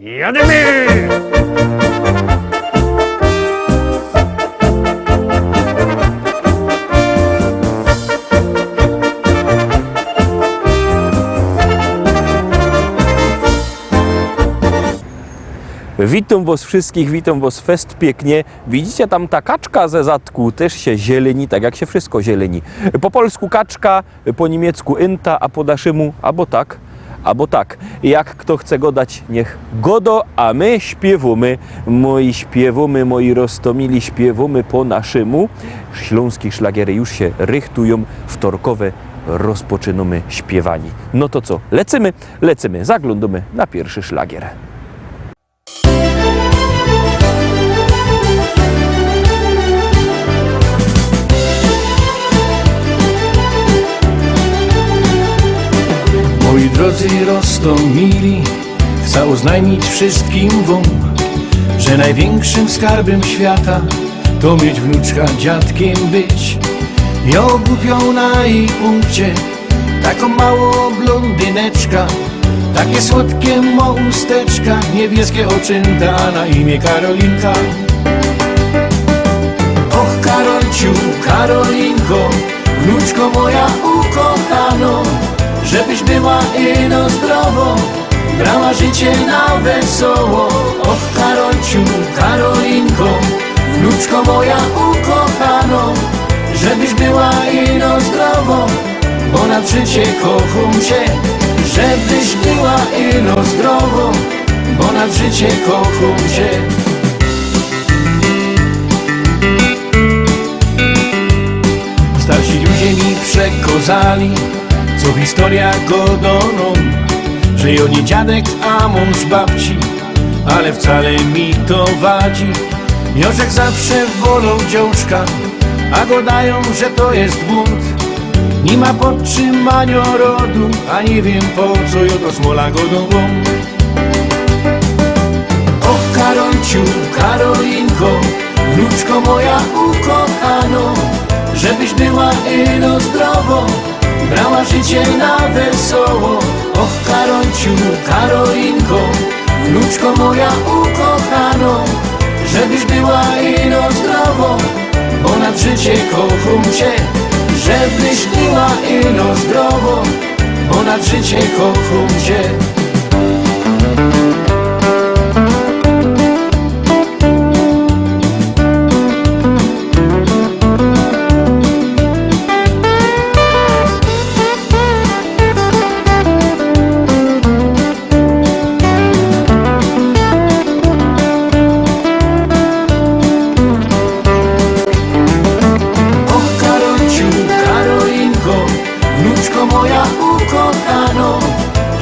Jademy! Witam was wszystkich, witam was fest pięknie. Widzicie tam ta kaczka ze zadku też się zieleni, tak jak się wszystko zieleni. Po polsku kaczka, po niemiecku inta, a po naszemu albo tak. Jak kto chce godać, niech godo, a my śpiewamy. Moi roztomili śpiewamy po naszemu. Śląskie szlagiery już się rychtują, wtorkowe rozpoczynamy śpiewani. No to co, lecimy, zaglądamy na pierwszy szlagier. Moi drodzy roztomili, chcę oznajmić wszystkim wam, że największym skarbem świata to mieć wnuczka dziadkiem być. Ja ogłupiał na jej punkcie taką małą blondyneczka, takie słodkie ma usteczka, niebieskie oczynta, a na imię Karolinka. Och Karolciu, Karolinko, wnuczko moja ukochano, żebyś była ino zdrowo, brała życie na wesoło. Och Karolciu, Karolinko, wnuczko moja ukochano, żebyś była ino zdrowo, bo na życie kocham cię. Żebyś była ino zdrowo, bo na życie kocham cię. Starsi ludzie mi przekazali, co historia godoną, że jo nie dziadek, a mąż babci, ale wcale mi to wadzi. Jożek zawsze wolał dziążka, a godają, że to jest bunt. Nie ma podtrzymania rodu, a nie wiem po co jo to smola godową. Och Karolciu, Karolinko, wnuczko moja ukochano, żebyś była ino zdrowo, brała życie na wesoło. Och Karolciu, Karolinko, wnuczko moja ukochano, żebyś była ino zdrowo, bo na życie kocham cię. Żebyś była ino zdrowo, bo na życie kocham cię.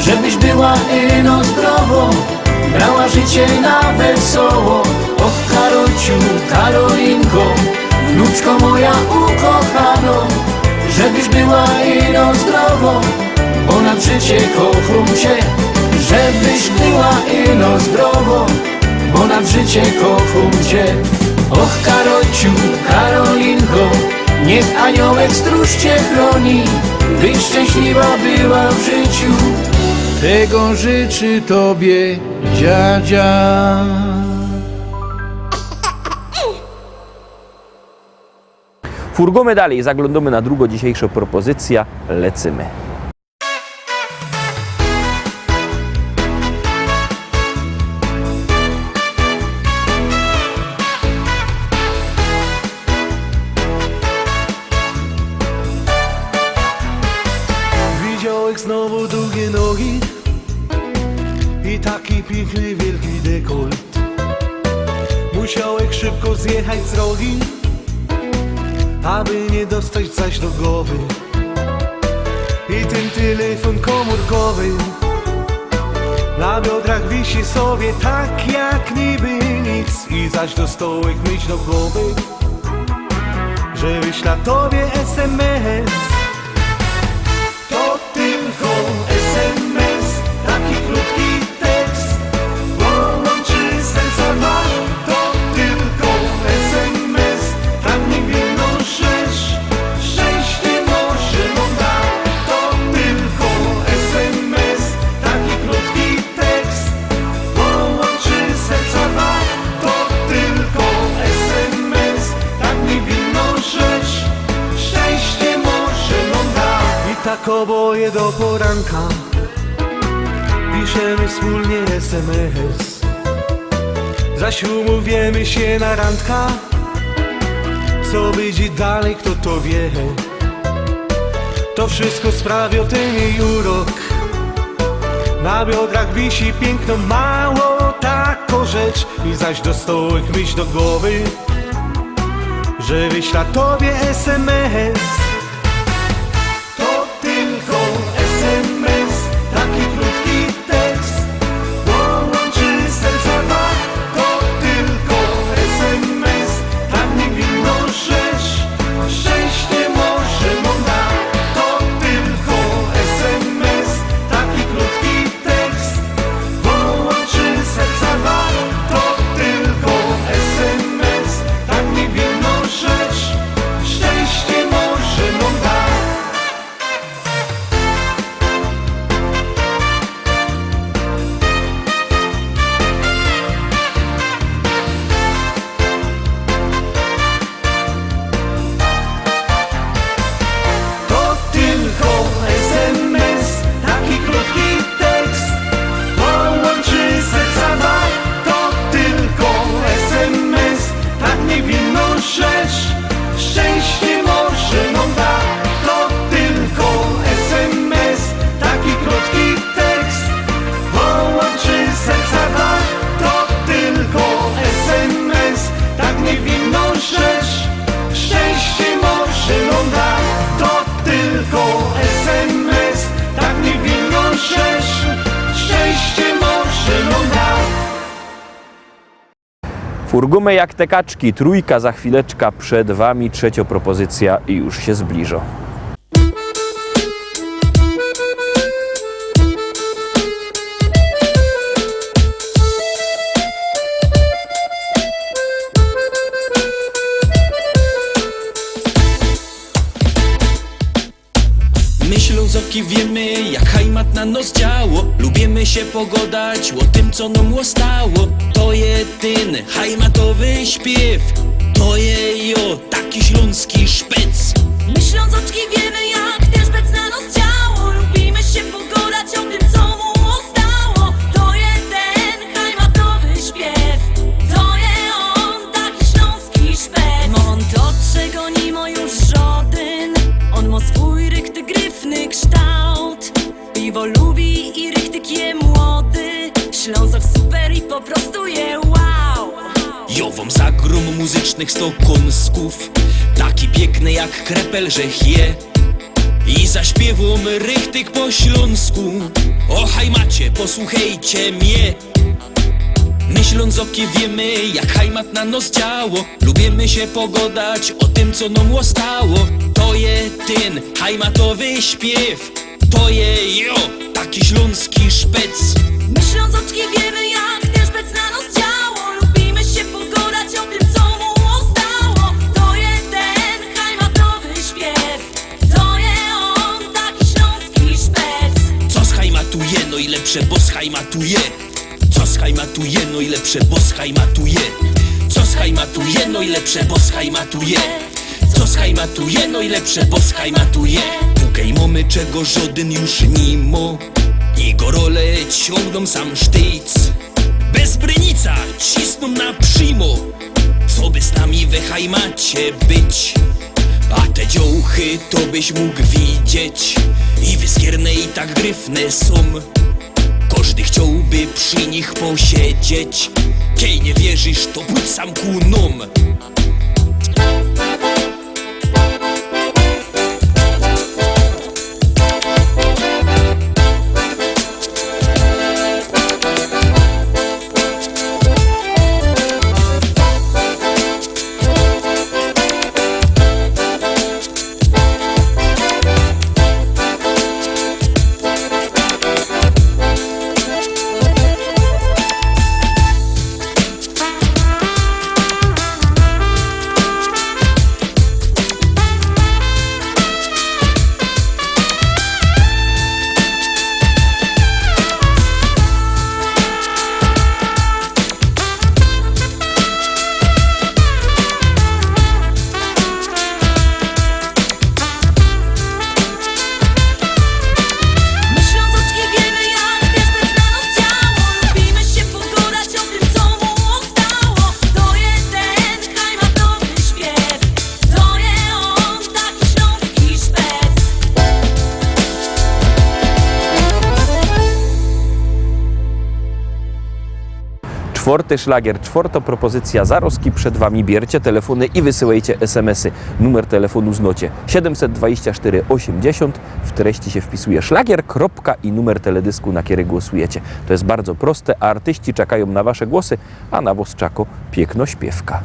Żebyś była ino zdrowo, brała życie na wesoło. Och Karolciu, Karolinko, wnuczko moja ukochano, żebyś była ino zdrowo, bo na życie kocham cię. Żebyś była ino zdrowo, bo na życie kocham cię. Och Karolciu, Karolinko, niech aniołek stróż cię chroni, byś szczęśliwa była w życiu. Tego życzy tobie dziadzia. Furgamy dalej, zaglądamy na drugą dzisiejszą propozycję, lecimy. Widziałeś znowu długie nogi i taki piękny wielki dekolt. Musiałeś szybko zjechać z drogi, aby nie dostać zaś do głowy. I ten telefon komórkowy na biodrach wisi sobie tak jak niby nic. I zaś dostałeś myśl do głowy, że wyśla tobie SMS. To tylko SMS, taki krótki tekst, łączy serca dwa. To tylko SMS, tak niewinną rzecz, szczęście może nam da. To tylko SMS, taki krótki tekst, tak oboje do poranka. Piszemy wspólnie SMS, zaś umówiemy się na randka. Co będzie dalej, kto to wie? To wszystko sprawia ten jej urok. Na biodrach wisi piękno, mało taką rzecz. I zaś do stołek myśl do głowy, że wyśla tobie SMS. To tylko SMS, taki krótki tekst, połączy serca dwa. To tylko SMS, tak niewinną rzecz, szczęście może nam da. To tylko SMS, taki krótki tekst, połączy serca dwa. To tylko SMS, tak niewinną rzecz, szczęście może nam da. To tylko SMS, taki krótki tekst, połączy serca dwa. To tylko SMS, tak niewinną rzecz, szczęście może nam da. To tylko SMS, taki krótki tekst, połączy serca dwa. To tylko SMS, tak niewinną rzecz, szczęście może nam da. To tylko SMS, tak niewinną rzecz, szczęście może nam da. Furgumy jak te kaczki, trójka za chwileczka przed wami, trzecia propozycja i już się zbliża. My Ślązoki wiemy, jak hajmat na nos działo. Lubimy się pogodać o tym, co nam ostało. To jedyny hajmatowy śpiew, to jo taki śląski szpec. My Ślązoczki wiemy, jak ten szpec na nos działo. Lubimy się pogadać o tym, co mu ostało. To jeden hajmatowy śpiew, to je on, taki śląski szpec. On to, czego nie ma już żaden. On ma swój rychty, gryfny kształt. Piwo lubi i rychtyk je młody. Ślązok super i po prostu je wow. Jo wam zagrom muzycznych sto kąsków, taki piękny jak krepel, że je. I zaśpiewam rychtyk po śląsku. O hajmacie, posłuchajcie mnie. My Ślązoki wiemy, jak hajmat na nos działo. Lubimy się pogadać o tym, co nam ostało. To jeden hajmatowy śpiew, to jo taki śląski szpec. My Ślązoczki wiemy, jak ten szpec na nos działo. Lubimy się pogadać o tym, co mu ostało. To jeden hajmatowy śpiew, to je on, taki śląski szpec. Co schajmatuje, no i lepsze, bo schajmatuje. Co schajmatuje, no i lepsze, bo schajmatuje. Co schajmatuje, no i lepsze, bo schajmatuje. Co schajmatuje, no i lepsze, bo schajmatuje. Pukaj mamy, czego żaden już nie mo. I gorole ciągną sam sztyc. Bez brynica cisną na przymo. Co by z nami we hajmacie być? A te dziołchy to byś mógł widzieć. I wyskierne i tak gryfne są. Każdy chciałby przy nich posiedzieć. Kiej nie wierzysz, to pójdź sam ku nom. Czwarty szlagier, czwarta propozycja, zaroski przed Wami. Bierzcie telefony i wysyłajcie SMS-y. Numer telefonu znocie 724 80. W treści się wpisuje szlagier, kropka i numer teledysku, na który głosujecie. To jest bardzo proste, a artyści czekają na Wasze głosy, a na was czako piękno śpiewka.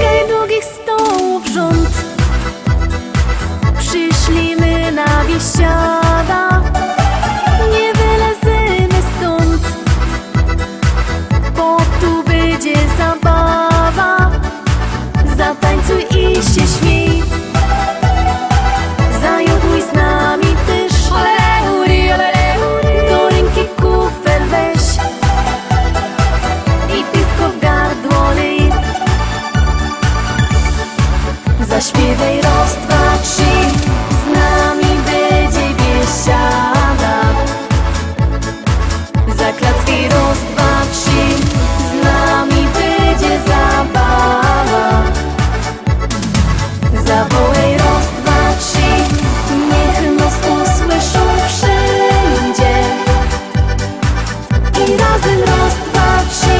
Kaj długich stołów rząd, przyszlimy na biesiada. Nie wylezymy stąd, bo tu będzie zabawa. Zatańcuj i się śmiej, zajoduj z nami też. Do ręki kufel weź i piwko w gardło lej. Zaśpiewaj raz, dwa, trzy, z nami będzie biesiada. Zaklacki raz, dwa, trzy, z nami będzie zabawa. Zawołaj raz, dwa, trzy, niech nas usłyszą wszędzie. I razem raz, dwa, trzy,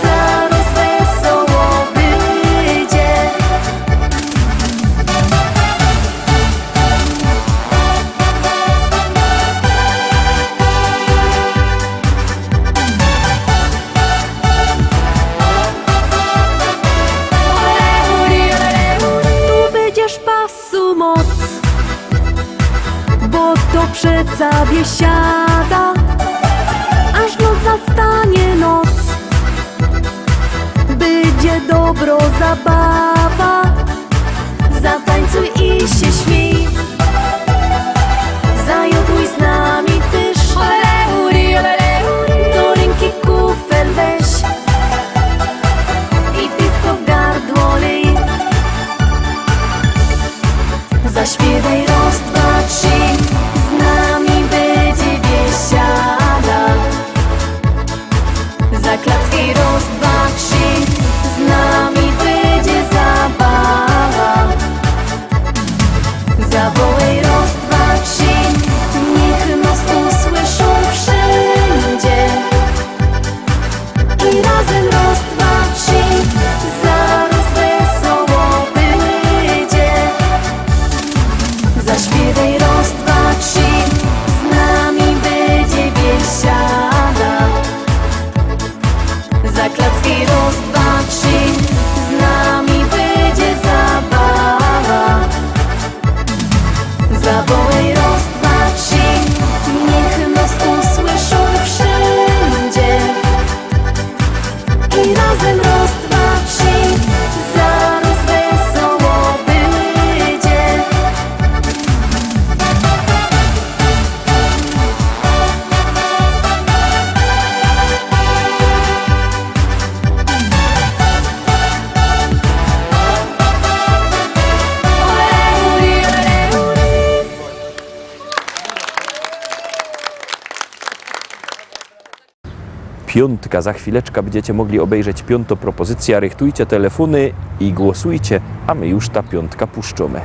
zaraz wesoło będzie. Tu będziesz pasu moc, bo to przeca biesiada, aż noc zastanie noc. Będzie dobro zabawa, zatańcuj i się śmiej, zajoduj z nami też. Do ręki kufel weź i piwko w gardło lej. Zaśpiewaj raz, dwa, trzy, z nami będzie biesiada. Zaklacki raz, dwa, trzy, z nami będzie zabawa. Zawołaj raz, dwa, trzy, niech nas usłyszą wszędzie. I razem raz, dwa, trzy, zaraz wesoło będzie. Zaśpiewaj raz, dwa, trzy, z nami będzie biesiada. Zaklacki raz, dwa, trzy, z nami będzie zabawa. Zawołaj raz, dwa, trzy, niech nas usłyszą wszędzie. I razem raz, dwa, trzy, zaraz wesoło będzie. Piątka, za chwileczkę będziecie mogli obejrzeć piątą propozycję. Rychtujcie telefony i głosujcie, a my już ta piątka puszczamy.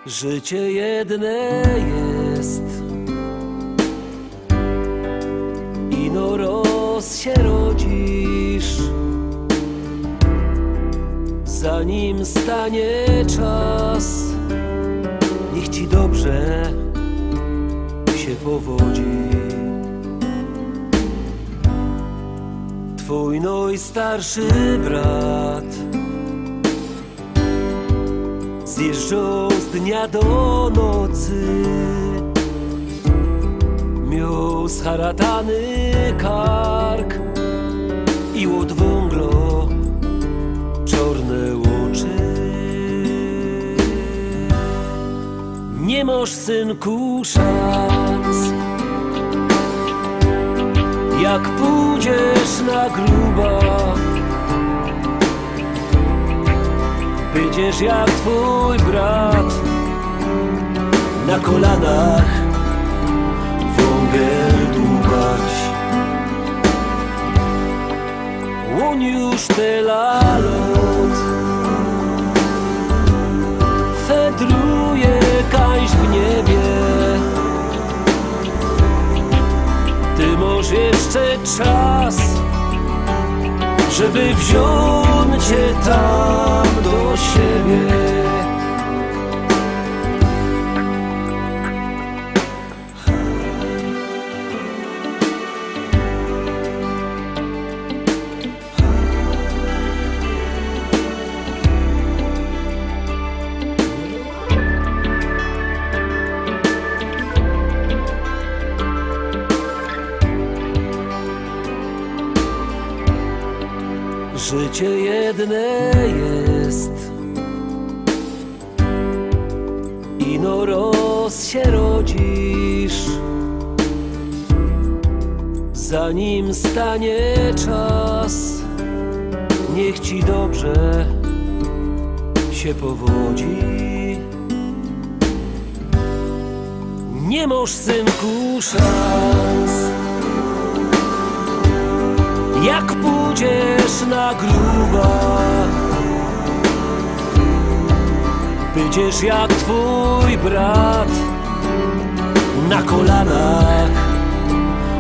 Życie jedne jest, ino roz się rodzisz, zanim stanie czas. Niech ci dobrze się powodzi. Twój najstarszy brat zjeżdżał z dnia do nocy, miał scharatany kark i od węglo czarne Nie masz, synku, szans. Jak pójdziesz na gruba, będziesz jak twój brat. Na kolanach wągiel dłubać. On już tyle lot fedruje kaś w niebie. Ty masz jeszcze czas, żeby wziąć cię tam do siebie. Życie jedne jest, ino roz się rodzisz, zanim stanie czas. Niech ci dobrze się powodzi. Nie masz, synku, szans. Jak pójdziesz na gruba, będziesz jak twój brat. Na kolanach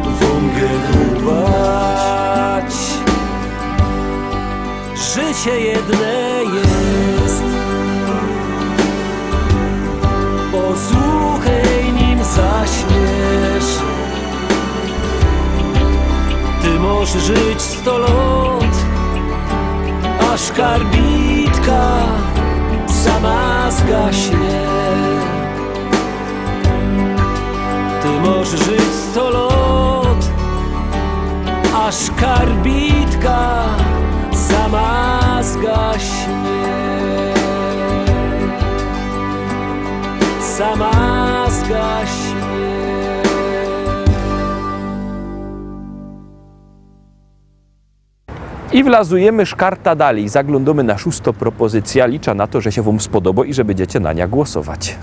wągiel dłubać. Życie jedne jest, posłuchaj nim zaśmiesz. Ty możesz żyć 100 lat, aż karbitka sama zgaśnie. Ty możesz żyć 100 lat, aż karbitka sama zgaśnie. Sama zgaśnie. I wlazujemy szkarta dalej. Zaglądamy na 6. propozycja. Liczę na to, że się wam spodoba i że będziecie na nią głosować.